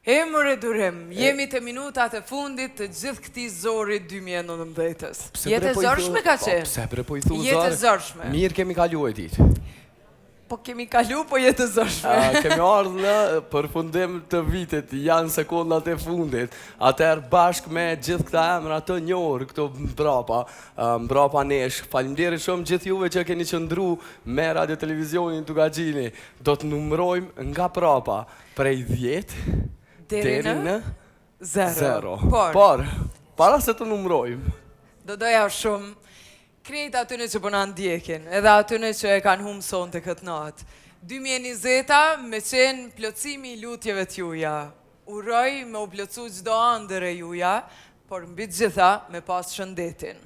Emre Durim, jemi të minutat e fundit të gjithë këtij zori 2019-s. Jetë e zërshme ka qenë? Pse bre po i thu zor? Jetë e zërshme. Mirë kemi kaluar ditë. Po kemi kalu, po jetë e zërshme. Kemi ardhur në përfundim të vitit, janë sekondat e fundit. Atëherë bashkë me gjithë këta emra të njohur këto mbrapa nesh. Faleminderit shumë gjithë juve që keni qëndru me radio televizionin Tugaxhini. Do të numërojmë nga prapa prej 10 deri në 0. Por, para se të numërojmë, do doja shumë krejt atyne që përna ndjekin, edhe atyne që e kanë humë son të këtë natë. 2020 me qenë plotësimi i lutjeve t'juja. Uroj me u plotësu gjdo andër e juja, por mbi gjitha me pas shëndetin.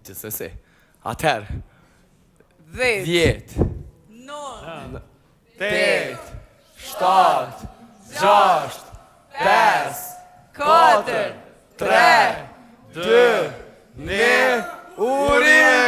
Gjithsesi. Atëherë, 10, 9, 8, 7, 6, 5, 4, 3, 2, 1, urime!